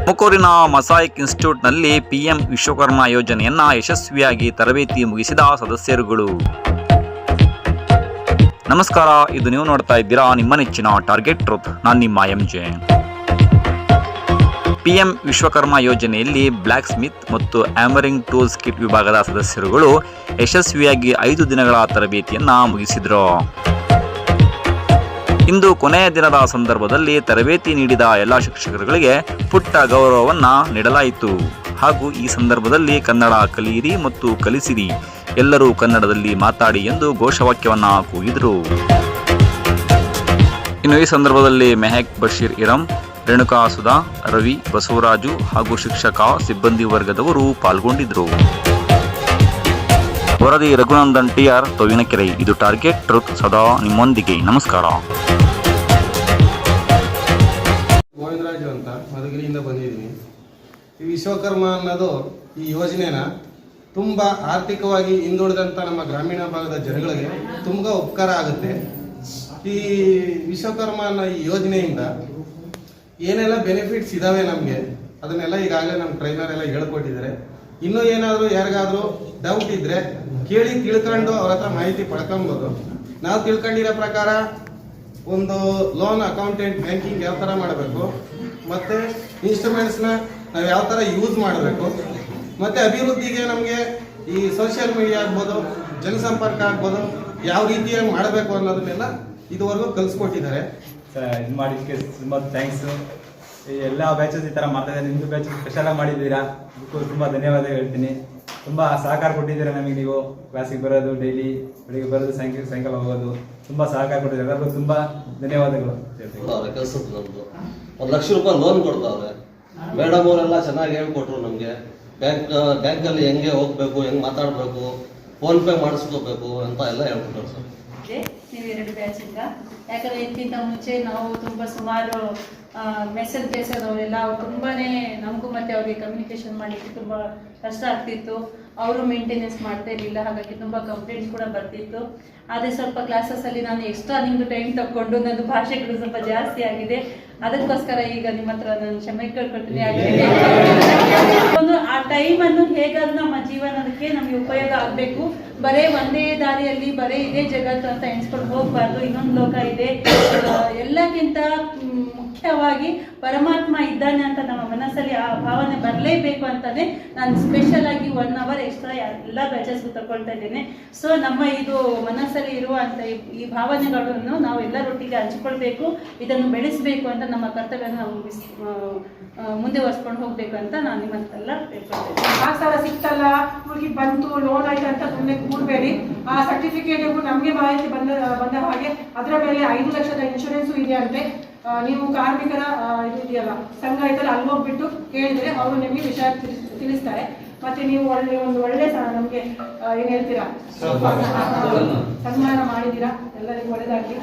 ತುಮಕೂರಿನ mosaic ಇನ್ಸ್ಟಿಟ್ಯೂಟ್ನಲ್ಲಿ PM Vishwakarma ಯೋಜನೆಯನ್ನ ಯಶಸ್ವಿಯಾಗಿ ತರಬೇತಿ ಮುಗಿಸಿದ ಸದಸ್ಯರುಗಳು. ನಮಸ್ಕಾರ, ಇದು ನೀವು ನೋಡ್ತಾ ಇದ್ದೀರಾ ನಿಮ್ಮ ನೆಚ್ಚಿನ ಟಾರ್ಗೆಟ್ ಟ್ರೂತ್. ನಾನು ನಿಮ್ಮ ಎಂಜೆ. ಪಿಎಂ ವಿಶ್ವಕರ್ಮ ಯೋಜನೆಯಲ್ಲಿ ಬ್ಲ್ಯಾಕ್ ಸ್ಮಿತ್ ಮತ್ತು ಹ್ಯಾಮರಿಂಗ್ ಟೂಲ್ಸ್ ಕಿಟ್ ವಿಭಾಗದ ಸದಸ್ಯರುಗಳು ಯಶಸ್ವಿಯಾಗಿ 5 ದಿನಗಳ ತರಬೇತಿಯನ್ನ ಮುಗಿಸಿದರು. ಇಂದು ಕೊನೆಯ ದಿನದ ಸಂದರ್ಭದಲ್ಲಿ ತರಬೇತಿ ನೀಡಿದ ಎಲ್ಲ ಶಿಕ್ಷಕರುಗಳಿಗೆ ಪುಟ್ಟ ಗೌರವವನ್ನು ನೀಡಲಾಯಿತು. ಹಾಗೂ ಈ ಸಂದರ್ಭದಲ್ಲಿ ಕನ್ನಡ ಕಲಿಯಿರಿ ಮತ್ತು ಕಲಿಸಿರಿ, ಎಲ್ಲರೂ ಕನ್ನಡದಲ್ಲಿ ಮಾತಾಡಿ ಎಂದು ಘೋಷವಾಕ್ಯವನ್ನು ಕೂಗಿದರು. ಇನ್ನು ಈ ಸಂದರ್ಭದಲ್ಲಿ ಮೆಹಕ್ ಬಶೀರ್ ಇರಂ, ರೇಣುಕಾ ಸುಧಾ, ರವಿ, ಬಸವರಾಜು ಹಾಗೂ ಶಿಕ್ಷಕ ಸಿಬ್ಬಂದಿ ವರ್ಗದವರು ಪಾಲ್ಗೊಂಡಿದ್ದರು. ವರದಿ ರಘುನಂದನ್ ಟಿಆರ್, ತೋವಿನಕೆರೆ. ಇದು ಟಾರ್ಗೆಟ್ ಟ್ರೂತ್, ಸದಾ ನಿಮ್ಮೊಂದಿಗೆ. ನಮಸ್ಕಾರ. ಗೋವಿಂದರಾಜು ಅಂತ ಮಧುಗಿರಿಯಿಂದ ಬಂದಿದ್ದೀನಿ. ಈ ವಿಶ್ವಕರ್ಮ ಅನ್ನೋದು ಈ ಯೋಜನೆನ ತುಂಬ ಆರ್ಥಿಕವಾಗಿ ಹಿಂದುಳಿದಂಥ ನಮ್ಮ ಗ್ರಾಮೀಣ ಭಾಗದ ಜನಗಳಿಗೆ ತುಂಬ ಉಪಕಾರ ಆಗುತ್ತೆ. ಈ ವಿಶ್ವಕರ್ಮ ಅನ್ನೋ ಈ ಯೋಜನೆಯಿಂದ ಏನೆಲ್ಲ ಬೆನಿಫಿಟ್ಸ್ ಇದಾವೆ ನಮಗೆ, ಅದನ್ನೆಲ್ಲ ಈಗಾಗಲೇ ನಮ್ಮ ಟ್ರೈನರ್ ಎಲ್ಲ ಹೇಳ್ಕೊಟ್ಟಿದ್ದಾರೆ. ಇನ್ನೂ ಏನಾದರೂ ಯಾರಿಗಾದರೂ ಡೌಟ್ ಇದ್ದರೆ ಕೇಳಿ ತಿಳ್ಕೊಂಡು ಅವ್ರ ಹತ್ರ ಮಾಹಿತಿ ಪಡ್ಕೊಬೋದು. ನಾವು ತಿಳ್ಕೊಂಡಿರೋ ಪ್ರಕಾರ ಒಂದು ಲೋನ್ ಅಕೌಂಟೆಂಟ್ ಬ್ಯಾಂಕಿಂಗ್ ಯಾವ ಥರ ಮಾಡಬೇಕು, ಮತ್ತು ಇನ್ಸ್ಟ್ರೂಮೆಂಟ್ಸ್ನ ನಾವು ಯಾವ ಥರ ಯೂಸ್ ಮಾಡಬೇಕು, ಮತ್ತು ಅಭಿವೃದ್ಧಿಗೆ ನಮಗೆ ಈ ಸೋಷಿಯಲ್ ಮೀಡಿಯಾ ಆಗ್ಬೋದು, ಜನಸಂಪರ್ಕ ಆಗ್ಬೋದು, ಯಾವ ರೀತಿಯಾಗಿ ಮಾಡಬೇಕು ಅನ್ನೋದನ್ನೆಲ್ಲ ಇದುವರೆಗೂ ಕಲಿಸ್ಕೊಟ್ಟಿದ್ದಾರೆ. ಇದು ಮಾಡಿದ್ದಕ್ಕೆ ತುಂಬ ಥ್ಯಾಂಕ್ಸು. ಎಲ್ಲ ಬ್ಯಾಚಸ್ ಈ ಥರ ಮಾಡ್ತಾ ಇದ್ದಾರೆ, ನಿಮ್ಮದು ಬ್ಯಾಚಸ್ ಸ್ಪೆಷಲಾಗಿ ಮಾಡಿದ್ದೀರಾ, ಅದಕ್ಕೂ ತುಂಬ ಧನ್ಯವಾದ ಹೇಳ್ತೀನಿ. ತುಂಬ ಸಹಕಾರ ಕೊಟ್ಟಿದ್ದೀರಾ ನಮಗೆ. ನೀವು ಕ್ಲಾಸಿಗೆ ಬರೋದು, ಡೈಲಿ ಬೆಳಿಗ್ಗೆ ಬರೋದು, ಸಾಯಂಕಾಲ ಹೋಗೋದು, ತುಂಬ ಸಹಕಾರ ಕೊಟ್ಟಿದ್ದಾರೆ. ಎಲ್ಲರಿಗೂ ತುಂಬ ಧನ್ಯವಾದಗಳು. ಕೆಲಸದ ನಮ್ಮದು 1 ಲಕ್ಷ ರೂಪಾಯಿ ಲೋನ್ ಕೊಡ್ತಾವ್ರೆ. ಮೇಡಮ್ ಅವರೆಲ್ಲ ಚೆನ್ನಾಗಿ ಹೇಳ್ಕೊಟ್ರು ನಮಗೆ. ಬ್ಯಾಂಕಲ್ಲಿ ಹೆಂಗೆ ಹೋಗ್ಬೇಕು, ಹೆಂಗೆ ಮಾತಾಡಬೇಕು, ಫೋನ್ ಪೇ ಮಾಡಿಸ್ಕೋಬೇಕು ಅಂತ ಎಲ್ಲ ಹೇಳ್ಕೊಟ್ರು ಸರ್. ನೀವು 2 ಬ್ಯಾಚಿಂದ, ಯಾಕಂದರೆ ಇದಕ್ಕಿಂತ ಮುಂಚೆ ನಾವು ತುಂಬ ಸುಮಾರು ಮೆಸೇಜ್ ಬೇಸೋದವರೆಲ್ಲ ಅವ್ರು ತುಂಬಾ ನಮಗೂ ಮತ್ತು ಅವ್ರಿಗೆ ಕಮ್ಯುನಿಕೇಷನ್ ಮಾಡಲಿಕ್ಕೆ ತುಂಬ ಕಷ್ಟ ಆಗ್ತಿತ್ತು. ಅವರು ಮೇಂಟೆನೆನ್ಸ್ ಮಾಡ್ತಾ ಇರಲಿಲ್ಲ, ಹಾಗಾಗಿ ತುಂಬ ಕಂಪ್ಲೇಂಟ್ಸ್ ಕೂಡ ಬರ್ತಿತ್ತು. ಆದರೆ ಸ್ವಲ್ಪ ಕ್ಲಾಸಸ್ಸಲ್ಲಿ ನಾನು ಎಕ್ಸ್ಟ್ರಾ ನಿಮ್ಮದು ಟೈಮ್ ತಗೊಂಡು ನನ್ನದು ಭಾಷೆಗಳು ಸ್ವಲ್ಪ ಜಾಸ್ತಿ ಆಗಿದೆ. ಅದಕ್ಕೋಸ್ಕರ ಈಗ ನಿಮ್ಮ ಹತ್ರ ನಾನು ಕ್ಷಮೆ ಕೇಳ್ಕೊಳ್ತೀನಿ. ಆ ಟೈಮನ್ನು ಹೇಗಾದ್ರೂ ನಮ್ಮ ಜೀವನಕ್ಕೆ ನಮಗೆ ಉಪಯೋಗ ಆಗಬೇಕು. ಬರೇ ಒಂದೇ ದಾರಿಯಲ್ಲಿ ಬರೇ ಇದೇ ಜಗತ್ತು ಅಂತ ಎಣಿಸ್ಕೊಂಡು ಹೋಗಬಾರ್ದು. ಇನ್ನೊಂದು ಲೋಕ ಇದೆ. ಎಲ್ಲಕ್ಕಿಂತ ಮುಖ್ಯವಾಗಿ ಪರಮಾತ್ಮ ಇದ್ದಾನೆ ಅಂತ ನಮ್ಮ ಮನಸ್ಸಲ್ಲಿ ಆ ಭಾವನೆ ಬರಲೇಬೇಕು ಅಂತಾನೆ ನಾನು ಸ್ಪೆಷಲ್ ಆಗಿ 1 ಅವರ್ ಎಕ್ಸ್ಟ್ರಾ ಎಲ್ಲ ಬ್ಯಾಚಸ್ಗೂ ತಗೊಳ್ತಾ ಇದ್ದೇನೆ. ಸೊ ನಮ್ಮ ಇದು ಮನಸ್ಸಲ್ಲಿ ಇರುವಂಥ ಈ ಭಾವನೆಗಳನ್ನು ನಾವು ಎಲ್ಲರೊಟ್ಟಿಗೆ ಹಂಚಿಕೊಳ್ಬೇಕು, ಇದನ್ನು ಬೆಳೆಸಬೇಕು ಅಂತ ನಮ್ಮ ಕರ್ತವ್ಯನ ನಾವು ಮುಂದುವರ್ಸ್ಕೊಂಡು ಹೋಗ್ಬೇಕು ಅಂತ ನಾನು ನಿಮ್ಮಂತೆಲ್ಲ ಹೇಳ್ಕೊಳ್ತೇನೆ. ಆ ಸಲ ಸಿಕ್ತಲ್ಲ, ಹುಡುಗಿ ಬಂತು, ಲೋನ್ ಆಯ್ತು ಅಂತ ಸುಮ್ಮನೆ ಕೂಡಬೇಡಿ. ಆ ಸರ್ಟಿಫಿಕೇಟ್ ನಮಗೆ ಮಾಹಿತಿ ಬಂದ ಹಾಗೆ ಅದರ ಮೇಲೆ 5 ಲಕ್ಷದ ಇನ್ಶೂರೆನ್ಸು ಇದೆ ಅಂತೆ. ನೀವು ಕಾರ್ಮಿಕರ ಇದು ಇದೆಯಲ್ಲ ಸಂಘ ಇದೆಲ್ಲ ಅಲ್ಲಿ ಹೋಗ್ಬಿಟ್ಟು ಕೇಳಿದರೆ ಅವರು ನಿಮಗೆ ವಿಷಯ ತಿಳಿಸ್ತಾರೆ. ಮತ್ತೆ ನೀವು ಒಂದು ಒಳ್ಳೆ ನಮಗೆ ಏನು ಹೇಳ್ತೀರಾ, ಸನ್ಮಾನ ಮಾಡಿದ್ದೀರಾ, ಎಲ್ಲರಿಗೂ ಒಳ್ಳೆದಾಗಲಿ.